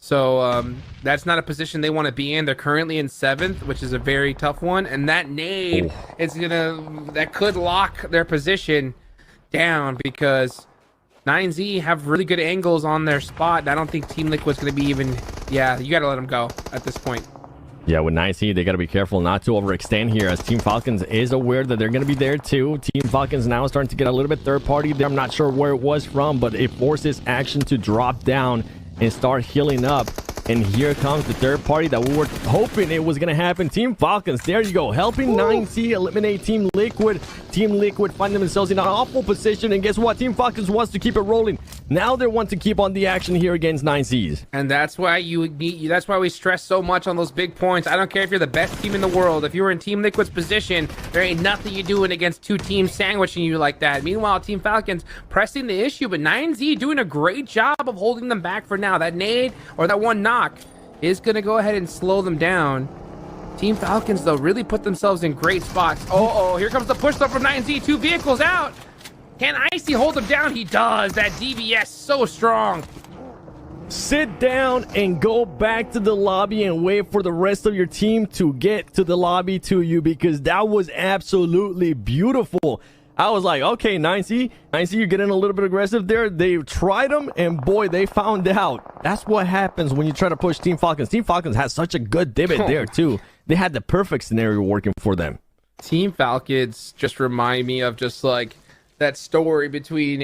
So that's not a position they want to be in. They're currently in 7th, which is a very tough one. And that nade that could lock their position down because 9Z have really good angles on their spot. And I don't think Team Liquid's going to be even... Yeah, you got to let them go at this point. Yeah, with 9C, they got to be careful not to overextend here as Team Falcons is aware that they're going to be there too. Team Falcons now starting to get a little bit third party there. I'm not sure where it was from, but it forces action to drop down and start healing up. And here comes the third party that we were hoping it was going to happen. Team Falcons, there you go, helping 9C eliminate Team Liquid. Team Liquid finding themselves in an awful position. And guess what? Team Falcons wants to keep it rolling. Now they want to keep on the action here against 9Cs. And that's why that's why we stress so much on those big points. I don't care if you're the best team in the world. If you were in Team Liquid's position, there ain't nothing you doing against two teams sandwiching you like that. Meanwhile, Team Falcons pressing the issue, but 9Z doing a great job of holding them back for now. That nade or that one knock is going to go ahead and slow them down. Team Falcons, though, really put themselves in great spots. Oh, here comes the push up from 9Z. 2 vehicles out. Can Icy hold him down? He does. That DVS so strong. Sit down and go back to the lobby and wait for the rest of your team to get to the lobby to you, because that was absolutely beautiful. I was like, okay, 9C, you're getting a little bit aggressive there. They tried them, and boy, they found out. That's what happens when you try to push Team Falcons. Team Falcons has such a good divot there, too. They had the perfect scenario working for them. Team Falcons just remind me of just like that story between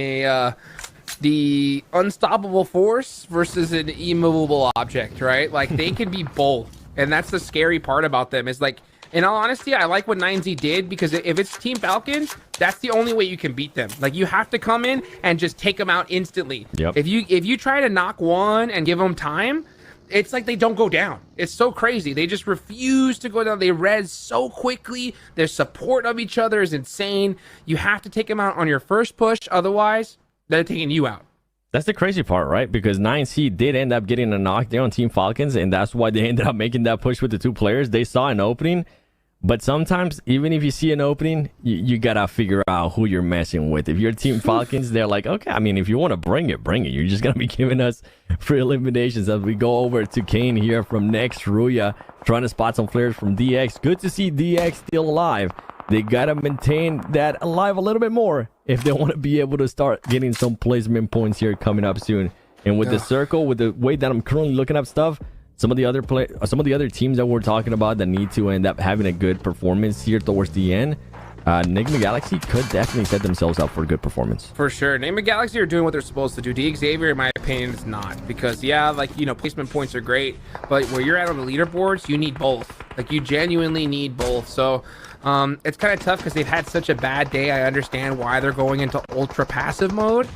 the unstoppable force versus an immovable object, right? Like, they can be both. And that's the scary part about them is, like, in all honesty, I like what 9Z did, because if it's Team Falcons, that's the only way you can beat them. Like, you have to come in and just take them out instantly. Yep. If you try to knock one and give them time, it's like they don't go down. It's so crazy. They just refuse to go down. They res so quickly. Their support of each other is insane. You have to take them out on your first push. Otherwise, they're taking you out. That's the crazy part, right? Because 9C did end up getting a knockdown on Team Falcons, and that's why they ended up making that push with the 2 players. They saw an opening. But sometimes, even if you see an opening, you gotta figure out who you're messing with. If you're Team Falcons, they're like, okay, I mean, if you want to bring it, bring it. You're just gonna be giving us free eliminations. As we go over to Kane here from Next Ruya, trying to spot some flares from DX. Good to see DX still alive. They gotta maintain that alive a little bit more if they want to be able to start getting some placement points here coming up soon. And with the circle, with the way that I'm currently looking up stuff, some of the other teams that we're talking about that need to end up having a good performance here towards the end, Enigma Galaxy could definitely set themselves up for a good performance. For sure. Enigma Galaxy are doing what they're supposed to do. D Xavier, in my opinion, is not. Because, yeah, like, you know, placement points are great, but where you're at on the leaderboards, you need both. Like, you genuinely need both. So, it's kind of tough because they've had such a bad day. I understand why they're going into ultra passive mode.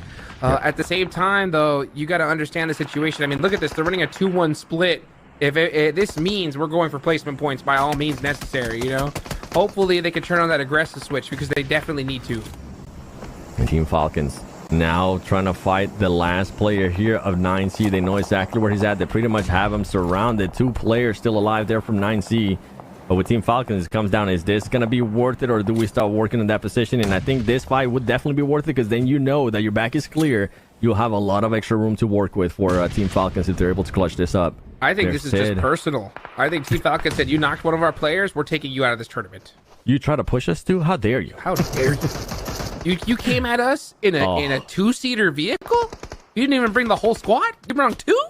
At the same time, though, you got to understand the situation. I mean, look at this. They're running a 2-1 split. If this means we're going for placement points by all means necessary, you know? Hopefully they can turn on that aggressive switch, because they definitely need to. And Team Falcons now trying to fight the last player here of 9C. They know exactly where he's at. They pretty much have him surrounded. 2 players still alive there from 9C. But with Team Falcons, it comes down, is this going to be worth it, or do we start working in that position? And I think this fight would definitely be worth it, because then you know that your back is clear. You'll have a lot of extra room to work with for Team Falcons if they're able to clutch this up. I think this is just personal. I think Team Falcons said, you knocked one of our players, we're taking you out of this tournament. You try to push us too? How dare you? How dare you? You came at us in a 2-seater vehicle? You didn't even bring the whole squad? You brought 2?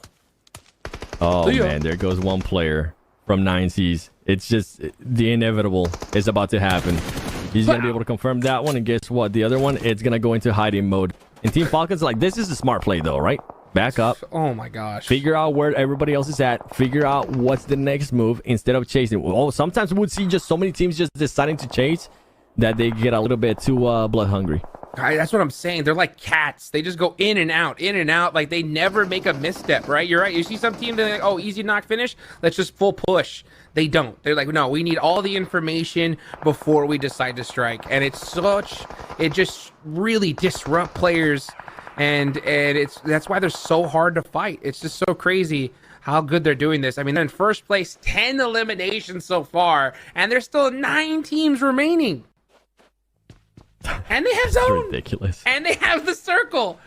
Oh, man, there goes one player from 9Cs. It's just the inevitable is about to happen. He's going to be able to confirm that one, and guess what? The other one, it's going to go into hiding mode. And Team Falcons, like, this is a smart play, though, right? Back up. Oh, my gosh. Figure out where everybody else is at. Figure out what's the next move instead of chasing. Oh, sometimes we would see just so many teams just deciding to chase that they get a little bit too blood hungry. That's what I'm saying. They're like cats. They just go in and out, in and out. Like, they never make a misstep, right? You're right. You see some team, they're like, oh, easy knock finish. Let's just full push. They don't. They're like, no, we need all the information before we decide to strike. And it just really disrupt players. And that's why they're so hard to fight. It's just so crazy how good they're doing this. I mean, they're in first place, 10 eliminations so far, and there's still 9 teams remaining. And they have zone. Ridiculous. And they have the circle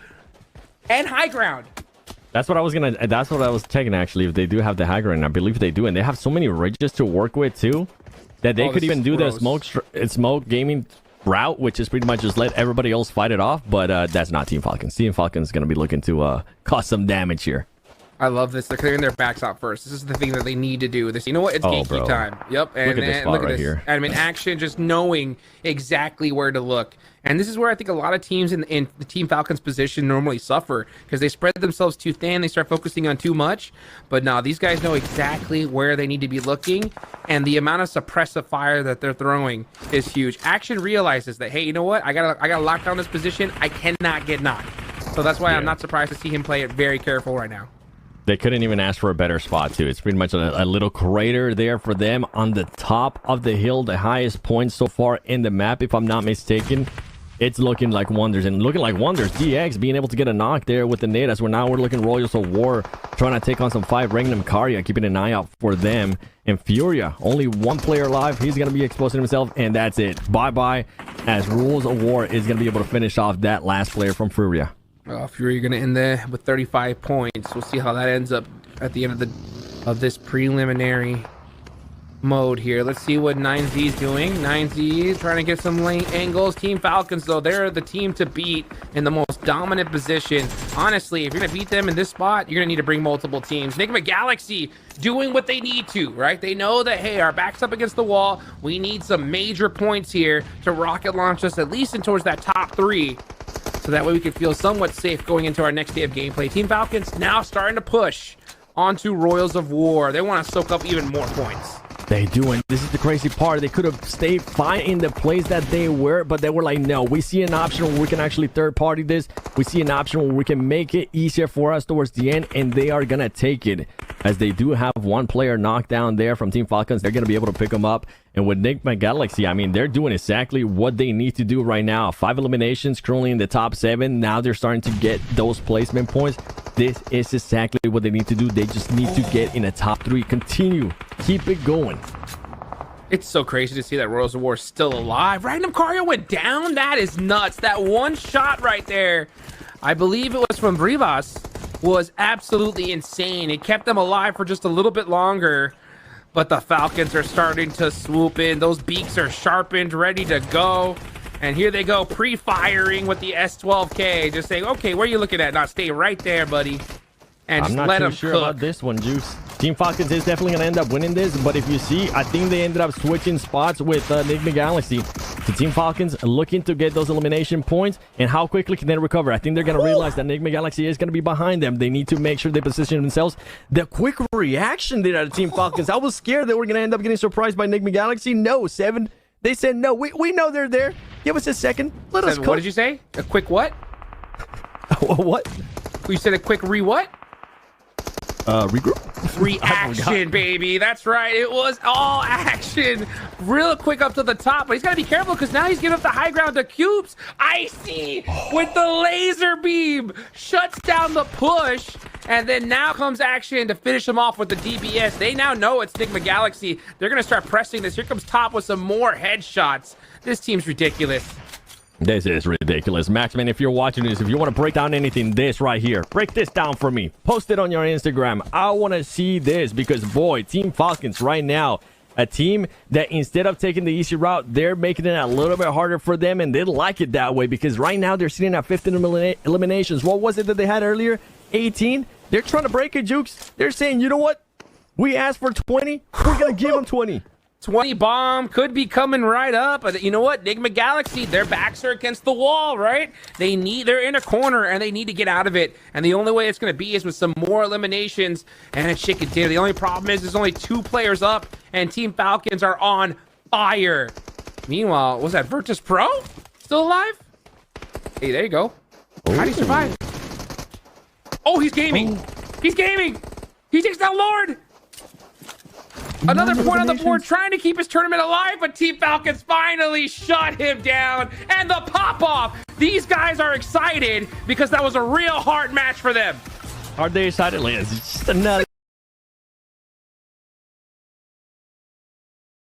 and high ground. That's what I was checking actually, if they do have the high ground. I believe they do, and they have so many ridges to work with too, that they could even do the smoke gaming route, which is pretty much just let everybody else fight it off. But that's not Team Falcons. Team Falcons is going to be looking to cause some damage here. I love this. They're clearing their backs out first. This is the thing that they need to do. You know what? It's gatekeep time. Yep. And look at this spot right here. I mean, action, just knowing exactly where to look. And this is where I think a lot of teams in the Team Falcons position normally suffer, because they spread themselves too thin. They start focusing on too much. But no, these guys know exactly where they need to be looking. And the amount of suppressive fire that they're throwing is huge. Action realizes that, hey, you know what? I gotta lock down this position. I cannot get knocked. So that's why I'm not surprised to see him play it very careful right now. They couldn't even ask for a better spot too. It's pretty much a little crater there for them on the top of the hill, the highest point so far in the map, if I'm not mistaken. It's looking like wonders, and looking like wonders. DX being able to get a knock there with the nade, as we're looking Royals of War trying to take on some 5 Regnum Karya, keeping an eye out for them. And Furia, only one player alive. He's going to be exposing himself, and that's it. Bye-bye, as Rules of War is going to be able to finish off that last player from Furia. Fury going to end there with 35 points. We'll see how that ends up at the end of this preliminary mode here. Let's see what nirzed is doing. nirzed is trying to get some lane angles. Team Falcons, though, they're the team to beat in the most dominant position. Honestly, if you're going to beat them in this spot, you're going to need to bring multiple teams. Enigma Galaxy doing what they need to, right? They know that, hey, our back's up against the wall. We need some major points here to rocket launch us at least in towards that top 3. So that way we can feel somewhat safe going into our next day of gameplay. Team Falcons now starting to push onto Royals of War. They want to soak up even more points. They do, and this is the crazy part. They could have stayed fine in the place that they were, but they were like, no, we see an option where we can actually third-party this. We see an option where we can make it easier for us towards the end, and they are going to take it. As they do have one player knocked down there from Team Falcons, they're going to be able to pick them up. And with Enigma Galaxy, I mean, they're doing exactly what they need to do right now. 5 eliminations, currently in the top 7. Now they're starting to get those placement points. This is exactly what they need to do. They just need to get in the top 3. Continue. Keep it going. It's so crazy to see that Royals of War is still alive. Regnum Karya went down. That is nuts. That one shot right there, I believe it was from Brivas, was absolutely insane. It kept them alive for just a little bit longer. But the Falcons are starting to swoop in. Those beaks are sharpened, ready to go. And here they go, pre-firing with the S12K. Just saying, okay, where are you looking at? Now stay right there, buddy. And just let them sure about this one, Juice. Team Falcons is definitely going to end up winning this. But if you see, I think they ended up switching spots with Enigma Galaxy. So Team Falcons looking to get those elimination points. And how quickly can they recover? I think they're going to realize that Enigma Galaxy is going to be behind them. They need to make sure they position themselves. The quick reaction there at Team Falcons. I was scared that we're going to end up getting surprised by Enigma Galaxy. No, 7. They said, no, we know they're there. Give us a second. Let us What did you say? A quick what? What? You said a quick what? Regroup. Reaction, baby. That's right. It was all action. Real quick up to the top, but he's got to be careful because now he's giving up the high ground to Cubes. Icy with the laser beam shuts down the push, and then now comes action to finish him off with the DBS. They now know it's Enigma Galaxy. They're going to start pressing this. Here comes Top with some more headshots. This team's ridiculous. This is ridiculous. Maxman, if you're watching this, if you want to break down anything, this right here, break this down for me. Post it on your Instagram. I want to see this because, boy, Team Falcons right now, a team that instead of taking the easy route, they're making it a little bit harder for them, and they like it that way because right now they're sitting at 15 eliminations. What was it that they had earlier? 18? They're trying to break it, Jukes. They're saying, you know what? We asked for 20. We're going to give them 20. 20 bomb could be coming right up, but you know what? Enigma Galaxy, their backs are against the wall, right? They're in a corner and they need to get out of it. And the only way it's going to be is with some more eliminations and a chicken dinner. The only problem is there's only 2 players up and Team Falcons are on fire. Meanwhile, was that Virtus Pro still alive? Hey, there you go. How do you survive? Oh, he's gaming. He's gaming. He takes down Lord. Another point on the board, trying to keep his tournament alive, but Team Falcons finally shut him down. And the pop-off. These guys are excited because that was a real hard match for them. Are they excited, Lance? It's just another